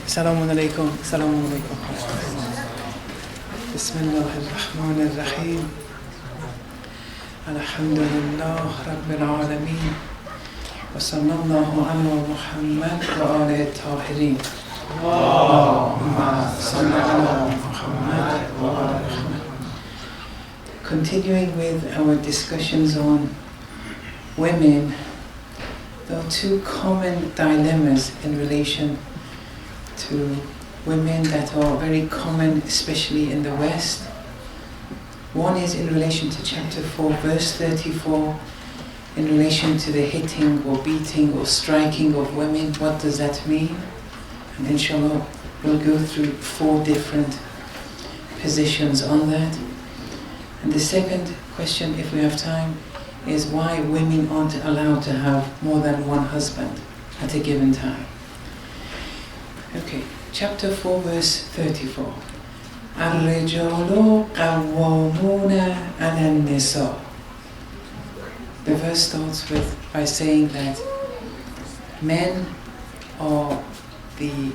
Assalamu alaikum. Assalamu alaikum. Bismillahirrahmanirrahim. Alhamdulillah Rabbil Alameen. Wa sallallahu ala Muhammad wa alihi tahirin. Allahumma salli ala Muhammad wa ala Muhammad. Continuing with our discussions on women, there are two common dilemmas in relation to women that are very common, especially in the West. One is in relation to chapter 4, verse 34, in relation to the hitting or beating or striking of women. What does that mean? And inshallah, we'll go through 4 different positions on that. And the second question, if we have time, is why women aren't allowed to have more than one husband at a given time. Okay, chapter 4, verse 34. الرجال قوامون على النساء. The verse starts by saying that men are the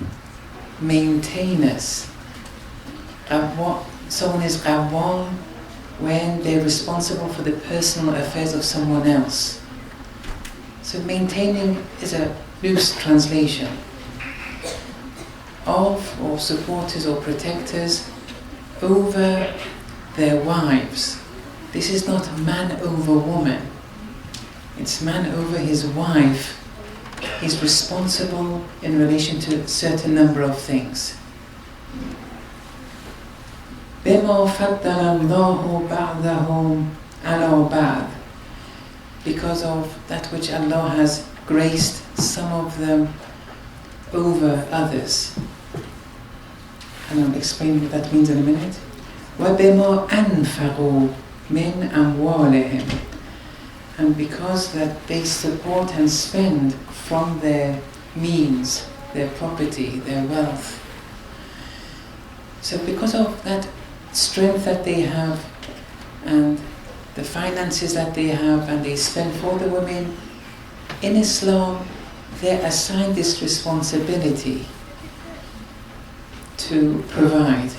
maintainers. Someone is qawwam when they're responsible for the personal affairs of someone else. So maintaining is a loose translation. Of or supporters or protectors over their wives. This is not man over woman. It's man over his wife. He's responsible in relation to a certain number of things. بما فضل الله بعضهم على بعض. Because of that which Allah has graced some of them over others. And I'll explain what that means in a minute. وَبِمَا أَنْفَقُوا مِنْ أَمْوَالِهِمْ. And because that they support and spend from their means, their property, their wealth. So because of that strength that they have and the finances that they have and they spend for the women, in Islam they're assigned this responsibility to provide.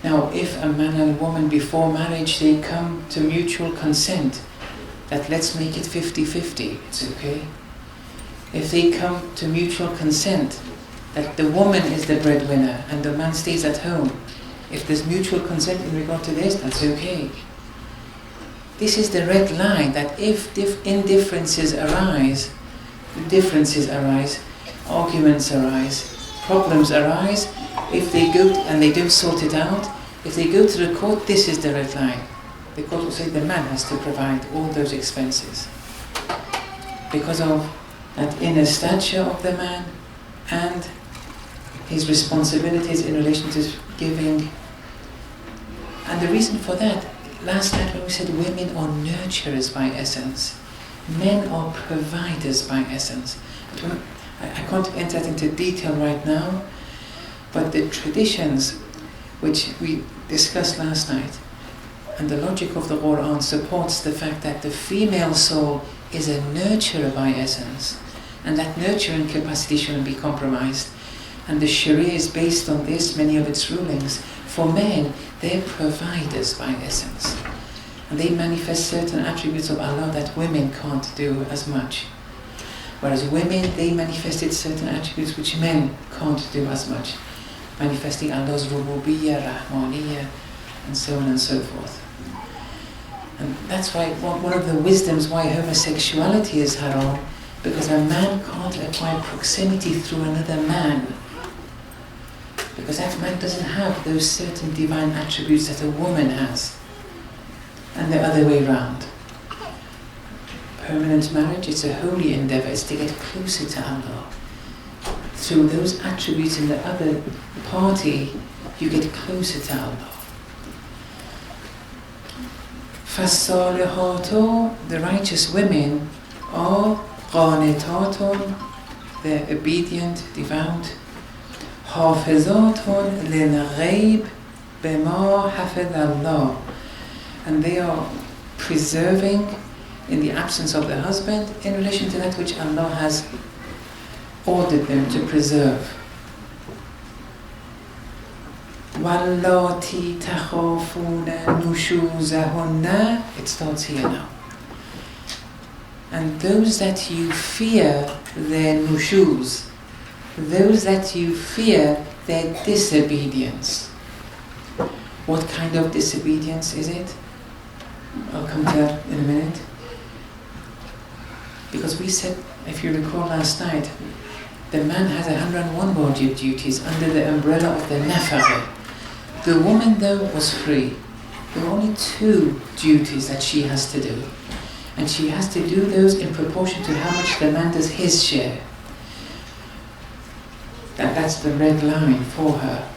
Now, if a man and a woman before marriage, they come to mutual consent that let's make it 50-50, it's okay. If they come to mutual consent that the woman is the breadwinner and the man stays at home, if there's mutual consent in regard to this, that's okay. This is the red line that if differences arise, arguments arise, problems arise, if they go and they don't sort it out, if they go to the court, this is the red line. The court will say the man has to provide all those expenses because of that inner stature of the man and his responsibilities in relation to giving. And the reason for that, last night when we said women are nurturers by essence, men are providers by essence. I can't enter into detail right now, but the traditions which we discussed last night and the logic of the Quran supports the fact that the female soul is a nurturer by essence, and that nurturing capacity shouldn't be compromised. And the Sharia is based on this, many of its rulings. For men, they're providers by essence. And they manifest certain attributes of Allah that women can't do as much. Whereas women, they manifested certain attributes which men can't do as much. Manifesting Allah's rububiyyah, rahmaniyyah, and so on and so forth. And that's why one of the wisdoms why homosexuality is haram, because a man can't acquire proximity through another man. Because that man doesn't have those certain divine attributes that a woman has. And the other way round. Permanent marriage, it's a holy endeavor, it's to get closer to Allah. Through those attributes in the other party, you get closer to Allah. فَالصَّالِحَاتُ, the righteous women, are قَانِتَاتٌ, they're obedient, devout. حَافِظَاتٌ لِلْغَيْبِ بِمَا حَفِظَ اللَّهُ, and they are preserving in the absence of the husband in relation to that which Allah has ordered them to preserve. وَاللَّاتِي تَخَافُونَ نُشُوزَهُنَّ. It starts here now. And those that you fear their nushuz, those that you fear their disobedience. What kind of disobedience is it? I'll come to that in a minute. Because we said, if you recall last night, the man has 101 wajib duties under the umbrella of the nafaqah. The woman, though, was free. There were only 2 duties that she has to do. And she has to do those in proportion to how much the man does his share. That's the red line for her.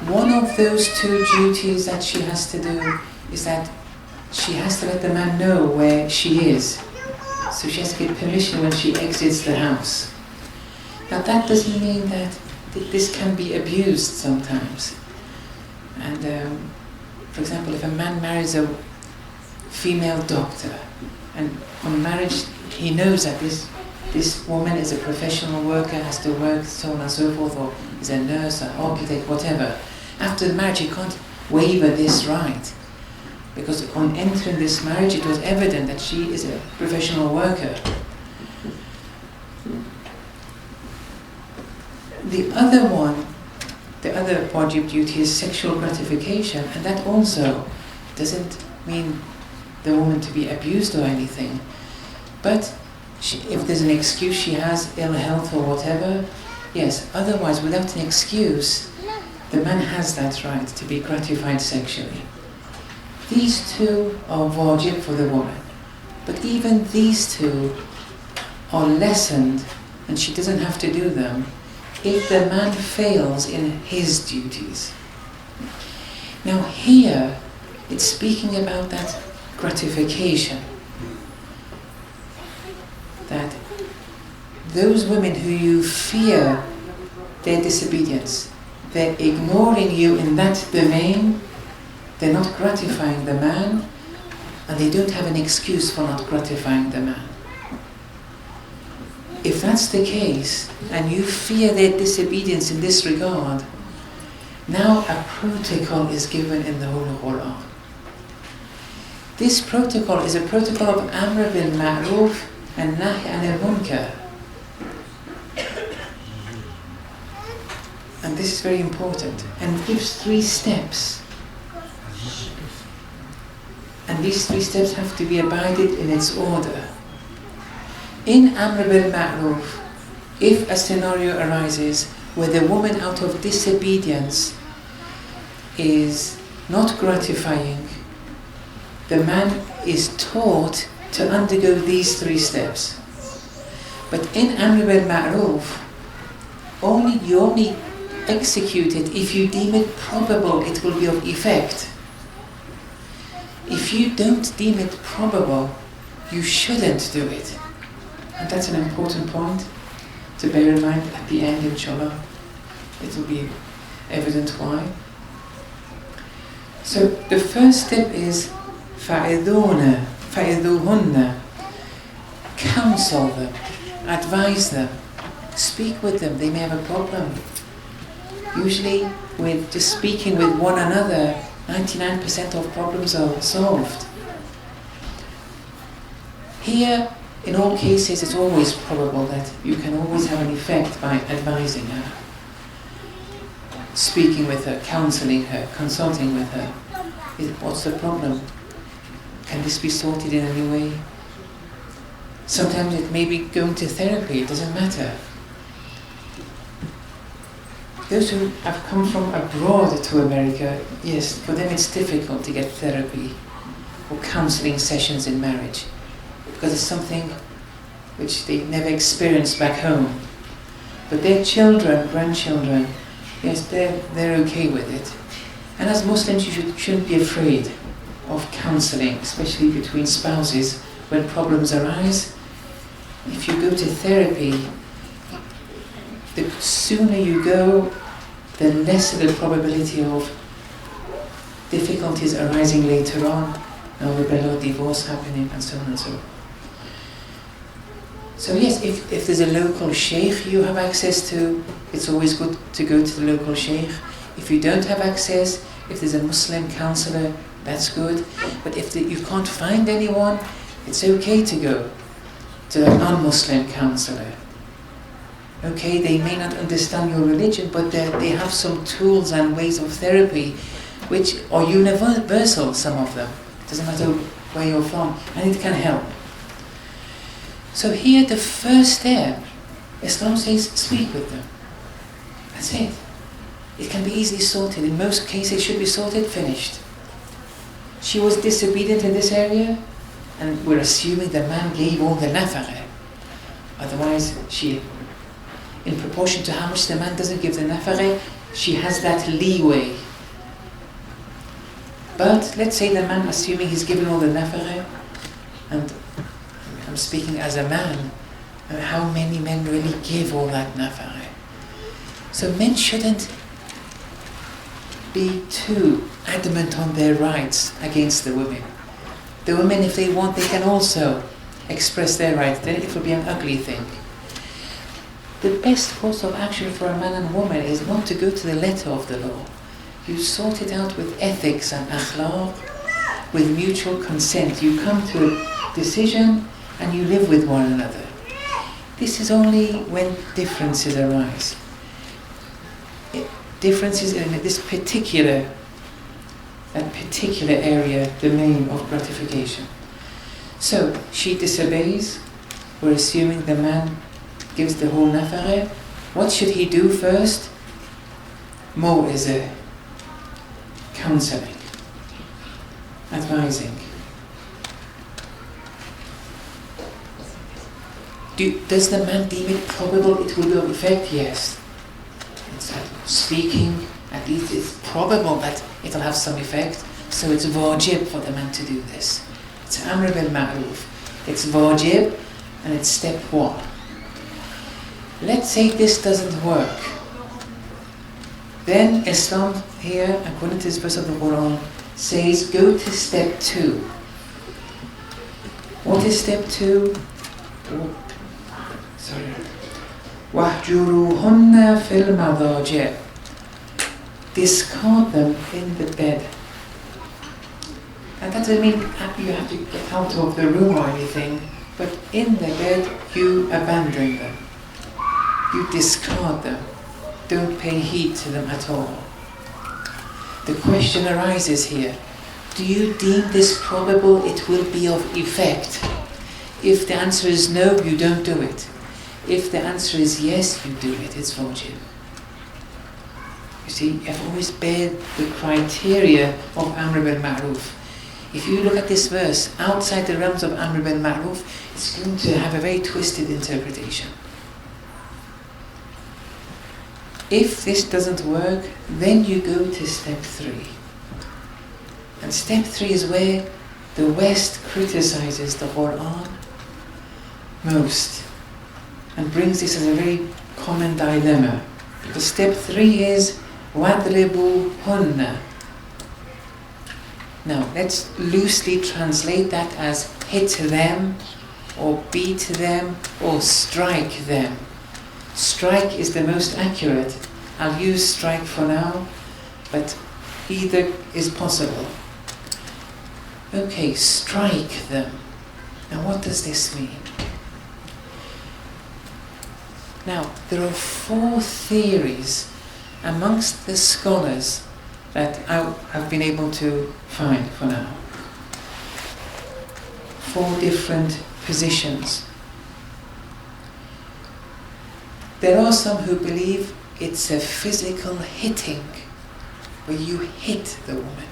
One of those 2 duties that she has to do is that she has to let the man know where she is. So she has to get permission when she exits the house. Now that doesn't mean that this can be abused sometimes. And for example, if a man marries a female doctor, and on marriage he knows that this woman is a professional worker, has to work, so on and so forth, or is a nurse, an architect, whatever. After the marriage he can't waiver this right. Because on entering this marriage it was evident that she is a professional worker. The other wajib duty is sexual gratification, and that also doesn't mean the woman to be abused or anything. But if there's an excuse, she has ill health or whatever, yes, otherwise without an excuse, the man has that right to be gratified sexually. These 2 are wajib for the woman. But even these 2 are lessened, and she doesn't have to do them, if the man fails in his duties. Now here, it's speaking about that gratification. That those women who you fear their disobedience, they're ignoring you in that domain, they're not gratifying the man, and they don't have an excuse for not gratifying the man. If that's the case, and you fear their disobedience in this regard, now a protocol is given in the Holy Quran. This protocol is a protocol of Amr bil Ma'ruf and Nahy anil Munkar. And this is very important, and gives 3 steps. And these 3 steps have to be abided in its order. In Amr bil Ma'ruf, if a scenario arises where the woman out of disobedience is not gratifying, the man is taught to undergo these 3 steps. But in Amr bil Ma'ruf, you only execute it if you deem it probable it will be of effect. If you don't deem it probable, you shouldn't do it. And that's an important point to bear in mind at the end, inshallah. It will be evident why. So the first step is فَعِذُوهُنَّ counsel them, advise them, speak with them. They may have a problem. Usually with just speaking with one another, 99% of problems are solved. Here, in all cases, it's always probable that you can always have an effect by advising her, speaking with her, counseling her, consulting with her. What's the problem? Can this be sorted in any way? Sometimes it may be going to therapy, it doesn't matter. Those who have come from abroad to America, yes, for them it's difficult to get therapy or counseling sessions in marriage, because it's something which they never experienced back home. But their children, grandchildren, yes, they're okay with it. And as Muslims, you shouldn't be afraid of counseling, especially between spouses when problems arise. If you go to therapy, the sooner you go, the lesser the probability of difficulties arising later on, divorce happening, and so on and so on. So yes, if there's a local sheikh you have access to, it's always good to go to the local sheikh. If you don't have access, if there's a Muslim counselor, that's good. But if you can't find anyone, it's okay to go to a non-Muslim counselor. Okay, they may not understand your religion, but they have some tools and ways of therapy which are universal, some of them. It doesn't matter where you're from, and it can help. So here the first step, Islam says, speak with them. That's it. It can be easily sorted. In most cases it should be sorted, finished. She was disobedient in this area, and we're assuming the man gave all the nafaqah. Otherwise, she, in proportion to how much the man doesn't give the nafaqah, she has that leeway. But let's say the man, assuming he's given all the nafaqah, and I'm speaking as a man, how many men really give all that nafaqah? So men shouldn't be too adamant on their rights against the women. The women, if they want, they can also express their rights. Then it will be an ugly thing. The best course of action for a man and woman is not to go to the letter of the law. You sort it out with ethics and akhlaq, with mutual consent. You come to a decision and you live with one another. This is only when differences arise. Differences in this particular area, domain of gratification. So she disobeys. We're assuming the man gives the whole nafaqah. What should he do first? Maw'izah, counseling, advising. Does the man deem it probable it will be of effect? Yes. It's speaking, at least it's probable that it'll have some effect, so it's wajib for the man to do this. It's amr bil ma'ruf. It's wajib, and it's step one. Let's say this doesn't work. Then Islam here, according to this verse of the Quran, says go to step two. What is step two? وَاهْجُرُوهُنَّ فِي الْمَضَاجِعِ. Discard them in the bed. And that doesn't mean you have to get out of the room or anything, but in the bed you abandon them. You discard them. Don't pay heed to them at all. The question arises here, do you deem this probable it will be of effect? If the answer is no, you don't do it. If the answer is yes, you do it. It's wajib. You see, you have always bear the criteria of Amr bil Ma'ruf. If you look at this verse outside the realms of Amr bil Ma'ruf, it's going to have a very twisted interpretation. If this doesn't work, then you go to step 3. And step 3 is where the West criticizes the Quran most and brings this as a very common dilemma. Because step 3 is وَاضْرِبُوهُنَّ. Now, let's loosely translate that as hit them, or beat them, or strike them. Strike is the most accurate. I'll use strike for now, but either is possible. Okay, strike them. Now, what does this mean? Now, there are 4 theories amongst the scholars that I've been able to find for now. 4 different positions. There are some who believe it's a physical hitting, where you hit the woman.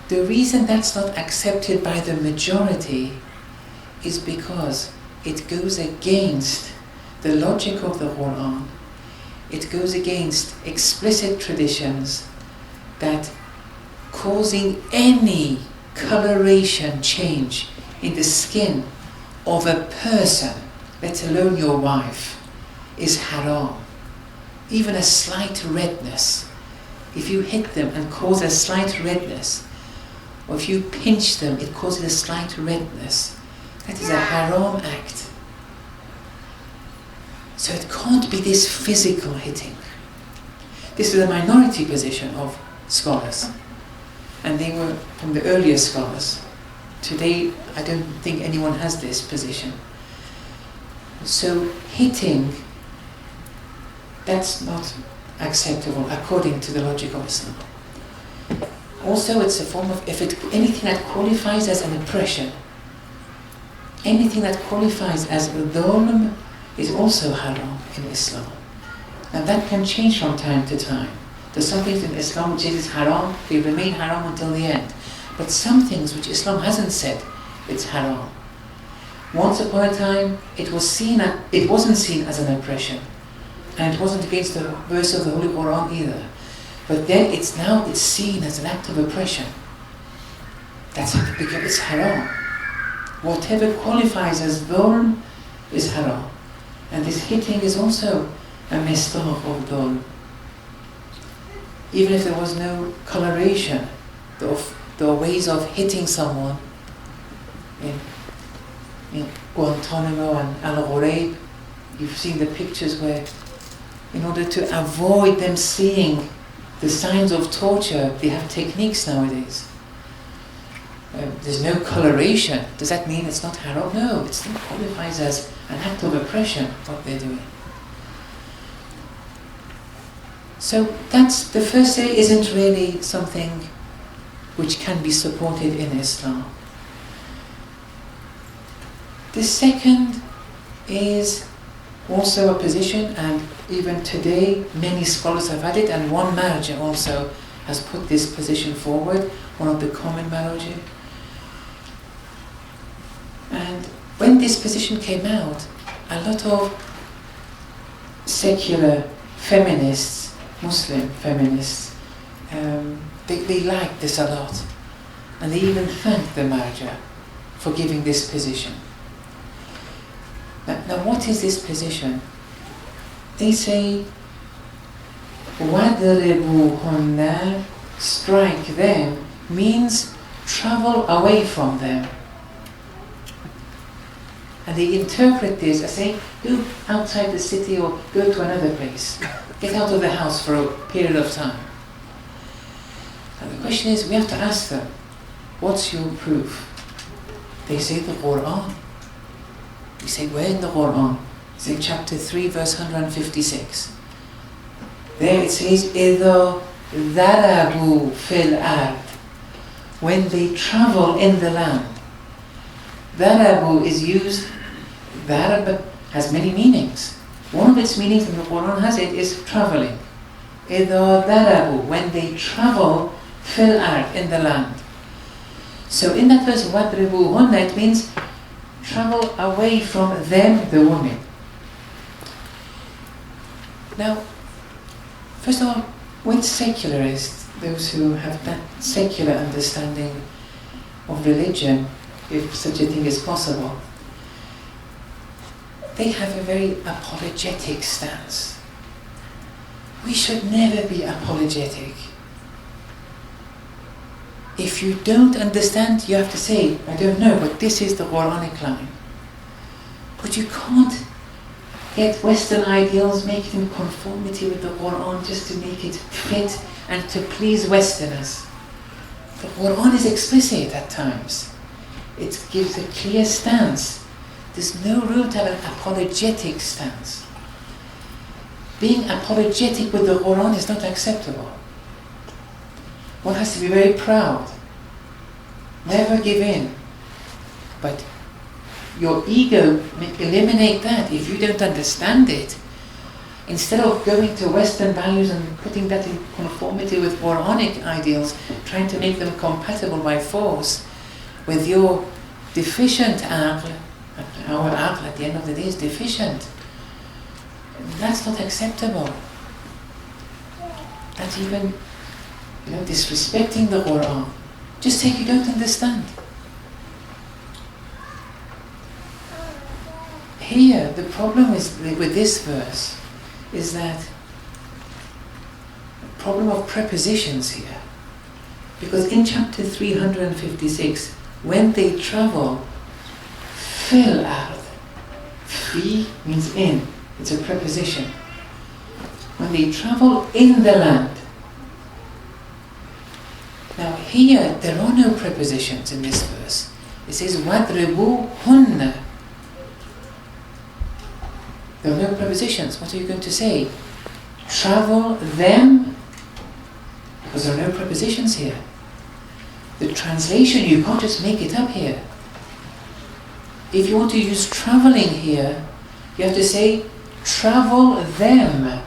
The reason that's not accepted by the majority is because it goes against the logic of the Quran. It goes against explicit traditions that causing any coloration change in the skin of a person, let alone your wife, is haram. Even a slight redness. If you hit them and cause a slight redness, or if you pinch them, it causes a slight redness, That is a haram act. So it can't be this physical hitting. This is a minority position of scholars. And they were from the earlier scholars. Today, I don't think anyone has this position. So hitting, that's not acceptable according to the logic of Islam. Also, it's a form of, anything that qualifies as an oppression, anything that qualifies as dhulm is also haram in Islam. Now that can change from time to time. There's some things in Islam which is haram, they remain haram until the end. But some things which Islam hasn't said, it's haram. Once upon a time, it wasn't seen as an oppression. And it wasn't against the verse of the Holy Quran either. But then it's seen as an act of oppression. That's it, because it's haram. Whatever qualifies as dhulm is haram. And this hitting is also a mistaq of dhulm. Even if there was no coloration, the ways of hitting someone in Guantanamo and Al Ghuraib, you've seen the pictures where, in order to avoid them seeing the signs of torture, they have techniques nowadays. There's no coloration. Does that mean it's not haram? No, it still qualifies as an act of oppression, what they're doing. So that's the first day isn't really something which can be supported in Islam. The second is also a position, and even today many scholars have had it, and one marja also has put this position forward, one of the common marja. And when this position came out, a lot of secular feminists, Muslim feminists, they liked this a lot, and they even thanked the marja for giving this position. Now what is this position? They say, وَضْرِبُوهُنَّ, strike them, means travel away from them. And they interpret this as saying, go outside the city or go to another place. Get out of the house for a period of time. And the question is, we have to ask them, what's your proof? They say the Quran. We say, where in the Quran? It's in chapter 3, verse 156. There it says, إِذَا ذَرَبُوا فِي الْأَرْضِ, when they travel in the land. Dharabu is used, dharab has many meanings. One of its meanings in the Quran has it is traveling. إِذَا ذَرَبُوا, when they travel fil ard, in the land. So in that verse, وَضْرِبُوهُنَّ, it means travel away from them, the women. Now, first of all, with secularists, those who have that secular understanding of religion, if such a thing is possible, they have a very apologetic stance. We should never be apologetic. If you don't understand, you have to say, I don't know, but this is the Quranic line. But you can't get Western ideals, make it in conformity with the Quran just to make it fit and to please Westerners. The Quran is explicit at times. It gives a clear stance. There's no room to have an apologetic stance. Being apologetic with the Quran is not acceptable. One has to be very proud. Never give in. But your ego, eliminate that. If you don't understand it, instead of going to Western values and putting that in conformity with Quranic ideals, trying to make them compatible by force with your deficient aql, our aql at the end of the day is deficient. That's not acceptable. That's even disrespecting the Quran. Just say you don't understand. Here, the problem with this verse is that the problem of prepositions here. Because in chapter 356, when they travel fil ard. Fi means in. It's a preposition. When they travel in the land. Now here, there are no prepositions in this verse. It says, وَاضْرِبُوهُنَّ. There are no prepositions. What are you going to say? Travel them? Because there are no prepositions here. The translation, you can't just make it up here. If you want to use traveling here, you have to say, travel them.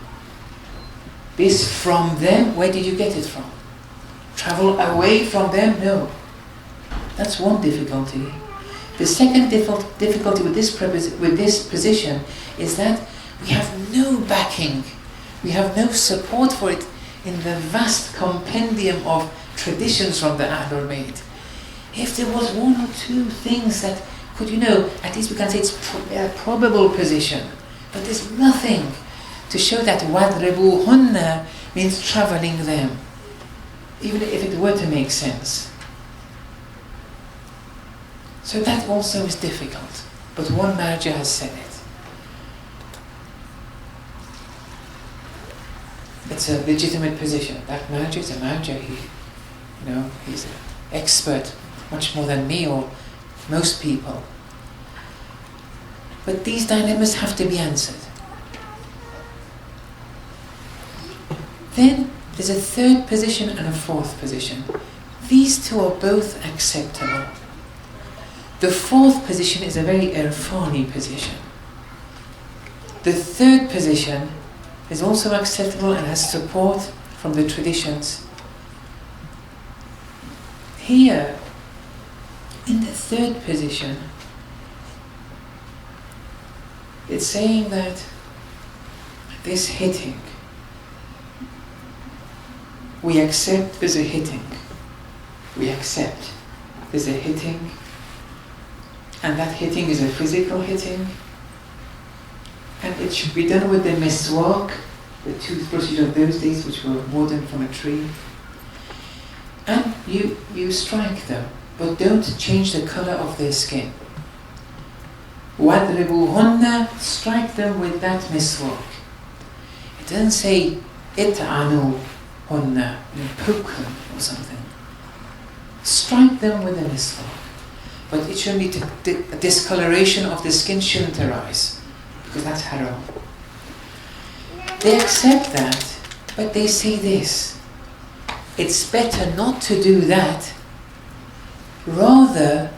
This from them, where did you get it from? Travel away from them? No. That's one difficulty. The second difficulty with this position is that we have no backing. We have no support for it in the vast compendium of traditions from the Ahlul Bayt. If there was one or two things that could, at least we can say it's a probable position. But there's nothing to show that وَاضْرِبُوهُنَّ means travelling them, even if it were to make sense. So that also is difficult, but one marja has said it. It's a legitimate position. That marja is a marja. He's an expert, much more than me or most people. But these dilemmas have to be answered. Then there's a third position and a fourth position. These two are both acceptable. The fourth position is a very irfani position. The third position is also acceptable and has support from the traditions. Here, in the third position, it's saying that this hitting, we accept there's a hitting. We accept there's a hitting, and that hitting is a physical hitting, and it should be done with the miswak, the toothbrushes of those days which were wooden from a tree. And you strike them, but don't change the colour of their skin. وَاضْرِبُوهُنَّ, strike them with that miswak. It doesn't say إِطْعَنُوهُنَّ, poke them or something. Strike them with a miswak. But it shouldn't be a discoloration of the skin shouldn't arise, because that's haram. They accept that, but they say this: it's better not to do that. Rather,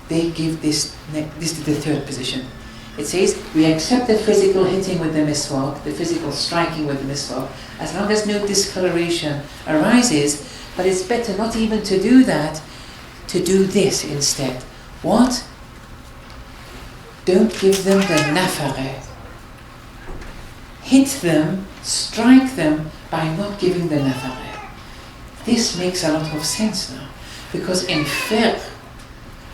they give this is the third position. It says, we accept the physical hitting with the miswak, the physical striking with the miswak, as long as no discoloration arises, but it's better not even to do that, to do this instead. What? Don't give them the nafare. Hit them, strike them by not giving the nafare. This makes a lot of sense now, because in fiqh,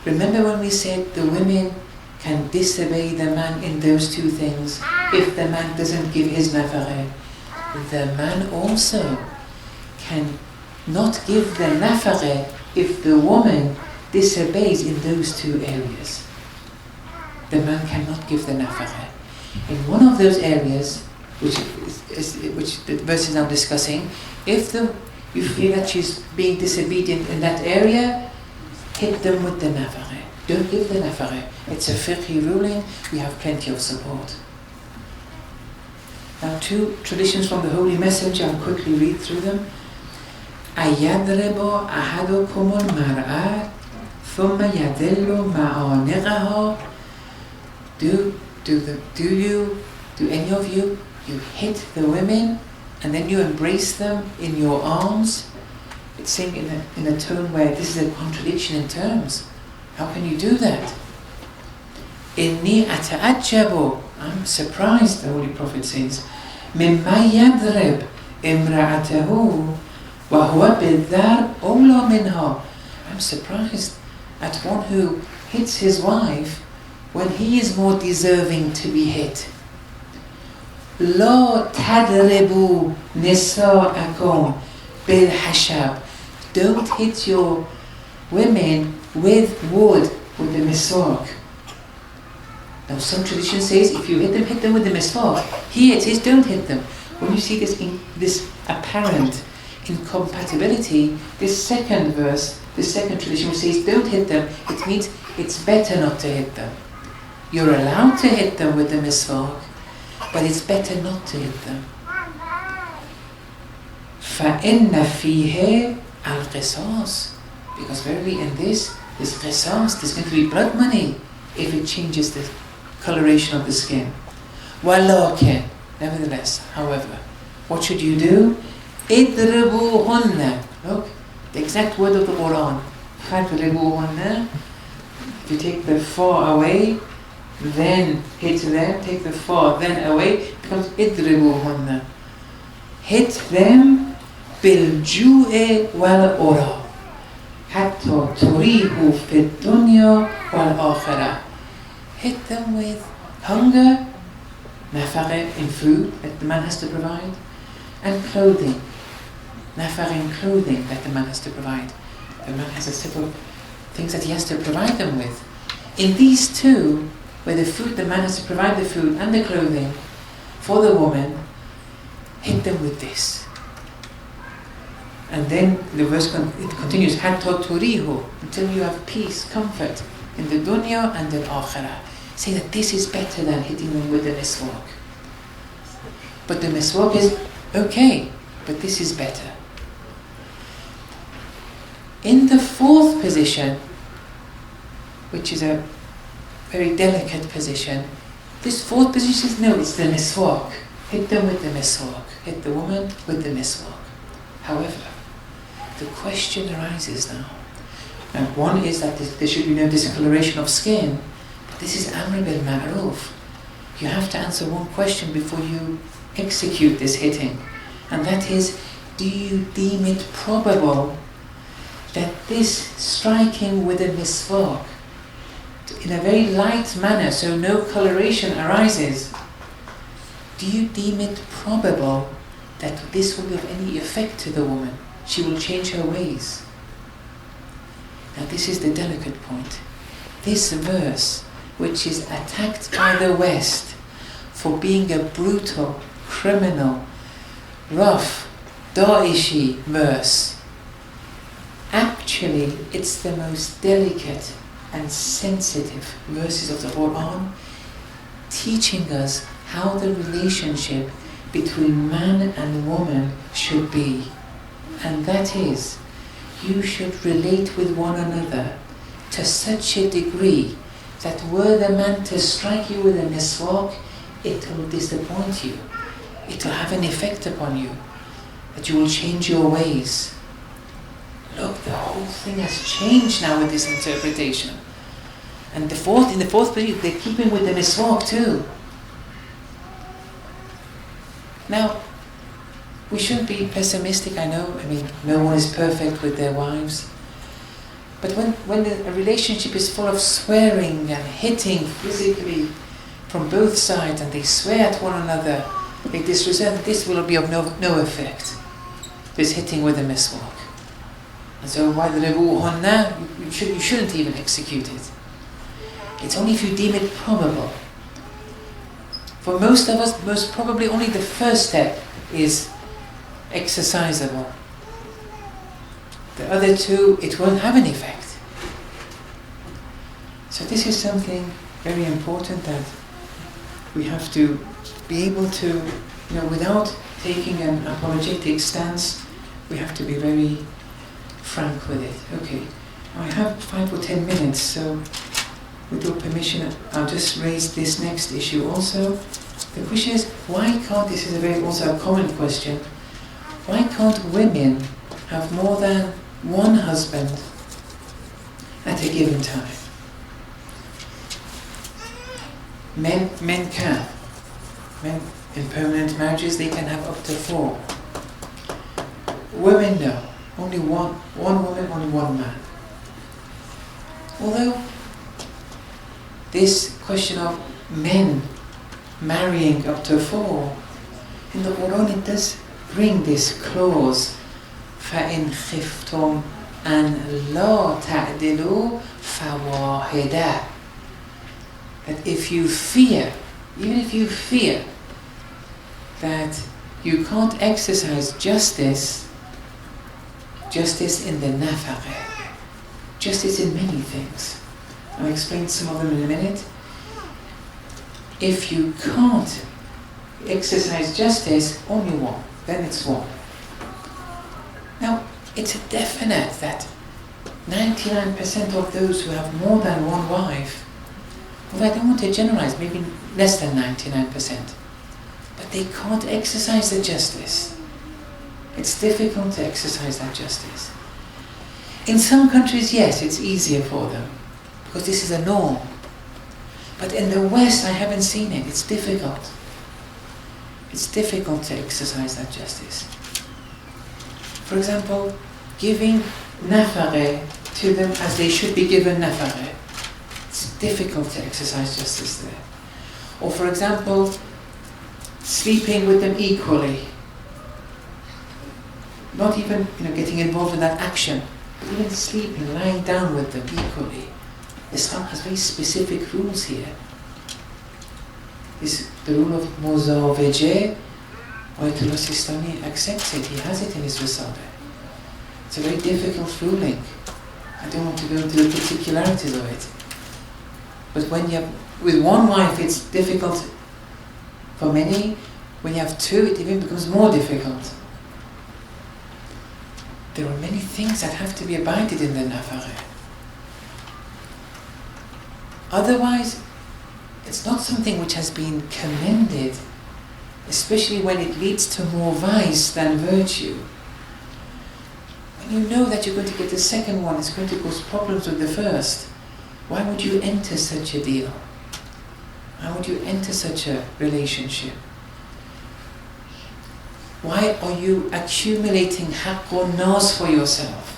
remember when we said the women can disobey the man in those two things if the man doesn't give his nafare? The man also can not give the nafare if the woman disobeys in those two areas. The man cannot give the nafare. In one of those areas, which the verse is now discussing, if you feel that she's being disobedient in that area, hit them with the nafare. Don't give the nafare. It's a fiqhi ruling. We have plenty of support. Now, two traditions from the Holy Messenger, I'll quickly read through them. أَيَضْرِبُ أَحَدُكُمُ الْمَرْأَةَ ثُمَّ يَدِلُّ مَعَانِقَهَا. Do any of you hit the women and then you embrace them in your arms? It's saying in a tone where this is a contradiction in terms. How can you do that? إِنِّي أَتَعَجَّبُ. I'm surprised, the Holy Prophet says, مِمَّا يَضْرِبْ إِمْرَأَتَهُ وَهُوَ بِالذَّرْبِ أَوْلَى مِنْهَا. I'm surprised at one who hits his wife when he is more deserving to be hit. لَا تَضْرِبُوا نِسَاءَكُمْ بِالْحَشَبِ. Don't hit your women with wood. with the miswak. Now some tradition says if you hit them with the miswak. Here it says don't hit them. When you see this apparent incompatibility, this second verse, this second tradition which says don't hit them, it means it's better not to hit them. You're allowed to hit them with the miswak, but it's better not to hit them. فَإِنَّ فِيهِ الْقِصَاص, because verily in this qisas, there's going to be blood money if it changes the coloration of the skin. وَلَكِنْ, nevertheless, however, what should you do? إِضْرِبُوهُنَّ. Look, the exact word of the Quran. فَاضْرِبُوهُنَّ. If you take the fa away, then hit them, take the fa, then away, it becomes إِضْرِبُوهُنَّ. Hit them بِالْجُوءِ وَالْأُرَى حَتَّى تُرِيهُ فِي الدُّنْيَا وَالْآخِرَةِ. Hit them with hunger, nafaqah in food that the man has to provide, and clothing, nafaqah in clothing that the man has to provide. The man has a set of things that he has to provide them with. In these two, where the man has to provide the food and the clothing for the woman, hit them with this. And then the verse continues, حَتَّى تُرِيهُ, until you have peace, comfort in the dunya and the akhirah. Say that this is better than hitting them with the miswak. But the miswak is okay, but this is better. In the fourth position, which is a very delicate position, this fourth position is no, it's the miswak. Hit them with the miswak. Hit the woman with the miswak. However, the question arises now. And one is that there should be no discoloration of skin. But this is Amr bil Ma'ruf. You have to answer one question before you execute this hitting. And that is, do you deem it probable that this striking with a miswak, in a very light manner, so no coloration arises, do you deem it probable that this will have any effect to the woman? She will change her ways. Now this is the delicate point. This verse, which is attacked by the West for being a brutal, criminal, rough, Daeshi verse, actually it's the most delicate and sensitive verses of the Quran, teaching us how the relationship between man and woman should be. And that is, you should relate with one another to such a degree that were the man to strike you with a miswak, it will disappoint you. It will have an effect upon you, that you will change your ways. Look, the whole thing has changed now with this interpretation. And in the fourth period, they're keeping with the miswak too. Now, we shouldn't be pessimistic, I know. I mean, no one is perfect with their wives. But when a relationship is full of swearing and hitting physically from both sides, and they swear at one another, they disrespect, this will be of no effect. This hitting with a miswak. And so why the rebu'uhunna, you shouldn't even execute it. It's only if you deem it probable. For most of us, most probably only the first step is exercisable. The other two, it won't have an effect. So this is something very important that we have to be able to, without taking an apologetic stance, we have to be very frank with it. Okay, I have 5 or 10 minutes, so with your permission, I'll just raise this next issue also. The question is, why can't, this is also a common question, why can't women have more than one husband at a given time? Men can. Men in permanent marriages, they can have up to 4. Women, no. Only one woman, only one man. Although this question of men marrying up to 4, in the Quran it does bring this clause, فَإِنْ خِفْتُمْ أن لا تعدلوا فواحدة. That if you fear, even if you fear that you can't exercise justice in the nafaqah, justice in many things. I'll explain some of them in a minute. If you can't exercise justice, only one, then it's one. Now, it's a definite that 99% of those who have more than one wife, well, I don't want to generalize, maybe less than 99%, but they can't exercise the justice. It's difficult to exercise that justice. In some countries, yes, it's easier for them, because this is a norm. But in the West, I haven't seen it. It's difficult. It's difficult to exercise that justice. For example, giving nafaqah to them as they should be given nafaqah. It's difficult to exercise justice there. Or for example, sleeping with them equally. Not even getting involved in that action, but even sleeping, lying down with them equally. Islam has very specific rules here. The rule of Muzawajah, Ayatollah Sistani accepts it, he has it in his Risala. It's a very difficult ruling. I don't want to go into the particularities of it. But when you have, with one wife it's difficult for many, when you have two it even becomes more difficult. There are many things that have to be abided in the nafaqah. Otherwise, it's not something which has been commended, especially when it leads to more vice than virtue. When you know that you're going to get the second one, it's going to cause problems with the first. Why would you enter such a deal? Why would you enter such a relationship? Why are you accumulating haqq or nas for yourself?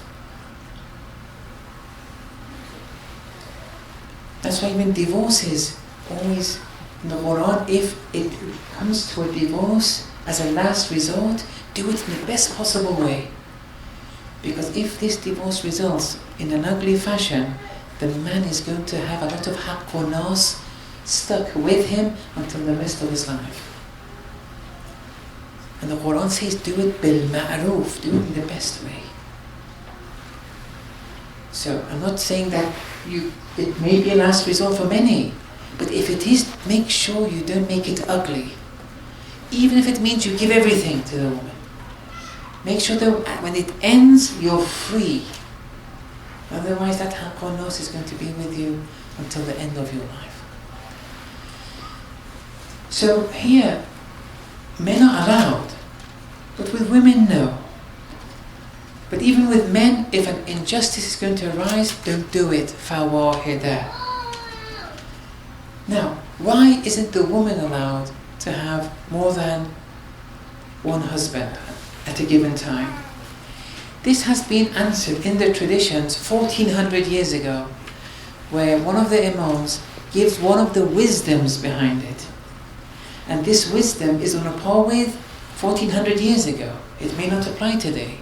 That's why even divorces, always in the Quran, if it comes to a divorce as a last resort, do it in the best possible way. Because if this divorce results in an ugly fashion, the man is going to have a lot of haqq or nas stuck with him until the rest of his life. And the Quran says, do it bil ma'roof, do it in the best way. So I'm not saying that it may be a last resort for many, but if it is, make sure you don't make it ugly. Even if it means you give everything to the woman. Make sure that when it ends, you're free. Otherwise that haqq or nas is going to be with you until the end of your life. So here, men are allowed, but with women, no. But even with men, if an injustice is going to arise, don't do it. Fawahida. Now, why isn't the woman allowed to have more than one husband at a given time? This has been answered in the traditions 1400 years ago, where one of the imams gives one of the wisdoms behind it. And this wisdom is on a par with 1400 years ago. It may not apply today.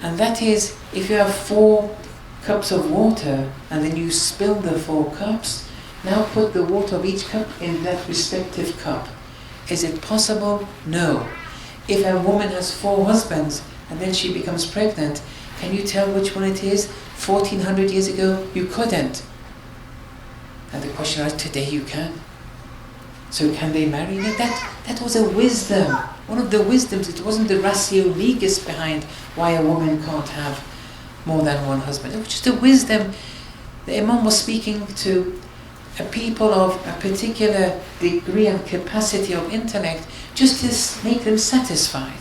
And that is, if you have 4 cups of water and then you spill the 4 cups, now put the water of each cup in that respective cup. Is it possible? No. If a woman has 4 husbands and then she becomes pregnant, can you tell which one it is? 1400 years ago, you couldn't. And the question is, today you can. So can they marry? No, that was a wisdom. One of the wisdoms. It wasn't the ratio legis behind why a woman can't have more than one husband. It was just a wisdom. The Imam was speaking to a people of a particular degree and capacity of intellect just to make them satisfied.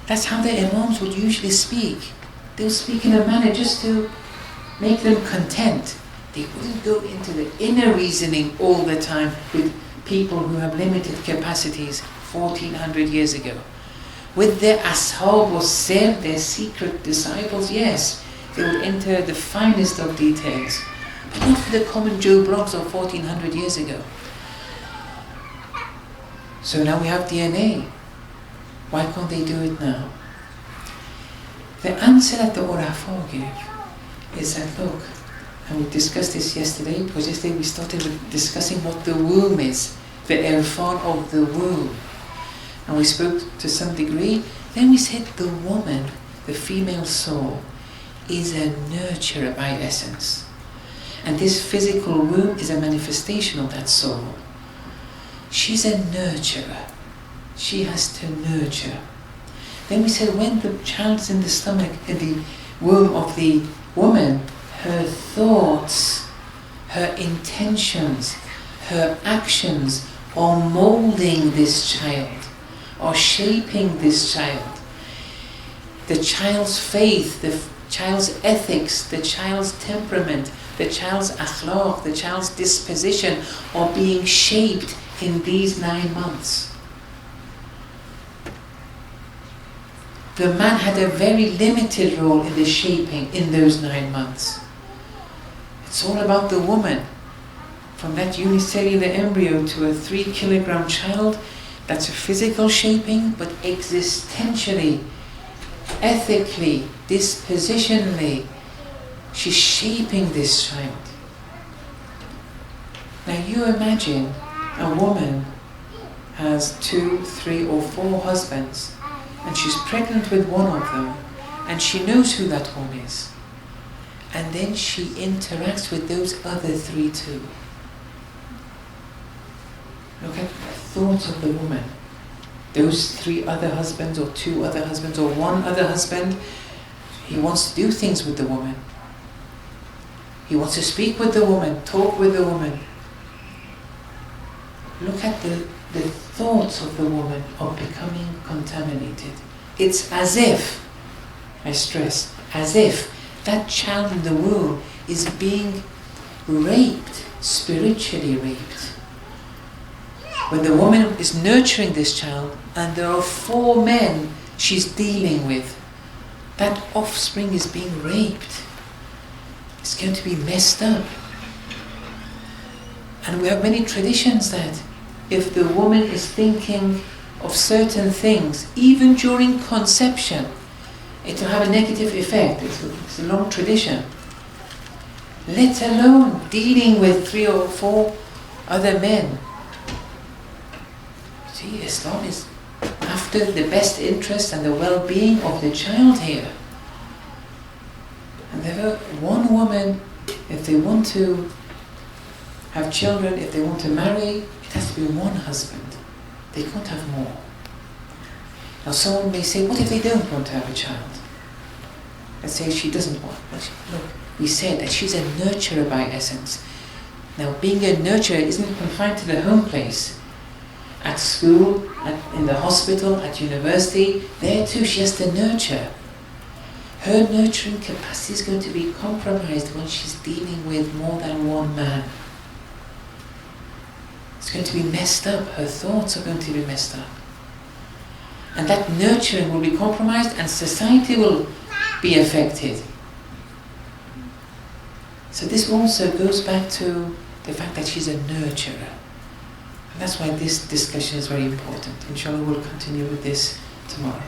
That's how the Imams would usually speak. They would speak in a manner just to make them content. They wouldn't go into the inner reasoning all the time with people who have limited capacities 1400 years ago. With their ashab or sir, their secret disciples, yes, they would enter the finest of details. But not for the common Joe Bloggs of 1400 years ago. So now we have DNA. Why can't they do it now? The answer that the Urafa give is that, look, and we discussed this yesterday, because yesterday we started with discussing what the womb is, the irfan of the womb. And we spoke to some degree. Then we said the woman, the female soul, is a nurturer by essence. And this physical womb is a manifestation of that soul. She's a nurturer. She has to nurture. Then we said when the child's in the stomach, in the womb of the woman, her thoughts, her intentions, her actions are moulding this child, are shaping this child. The child's faith, the child's ethics, the child's temperament, the child's akhlaq, the child's disposition are being shaped in these 9 months. The man had a very limited role in the shaping in those 9 months. It's all about the woman. From that unicellular embryo to a 3-kilogram child, that's a physical shaping, but existentially, ethically, dispositionally, she's shaping this child. Now you imagine a woman has 2, 3 or 4 husbands, and she's pregnant with one of them, and she knows who that one is. And then she interacts with those other 3 too. Look at the thoughts of the woman. Those 3 other husbands, or 2 other husbands, or 1 other husband, he wants to do things with the woman. He wants to speak with the woman, talk with the woman. Look at the thoughts of the woman are becoming contaminated. It's as if, I stress, as if that child in the womb is being raped, spiritually raped. When the woman is nurturing this child and there are 4 men she's dealing with, that offspring is being raped. It's going to be messed up. And we have many traditions that if the woman is thinking of certain things, even during conception, it will have a negative effect. It's a long tradition. Let alone dealing with 3 or 4 other men. See, Islam is after the best interest and the well-being of the child here. And there are one woman, if they want to have children, if they want to marry, it has to be one husband. They can't have more. Now someone may say, what if they don't want to have a child? Let's say she doesn't want. Well, look, we said that she's a nurturer by essence. Now being a nurturer isn't confined to the home place. At school, in the hospital, at university, there too she has to nurture. Her nurturing capacity is going to be compromised when she's dealing with more than one man. It's going to be messed up. Her thoughts are going to be messed up. And that nurturing will be compromised and society will be affected. So this also goes back to the fact that she's a nurturer. And that's why this discussion is very important. Inshallah, we'll continue with this tomorrow.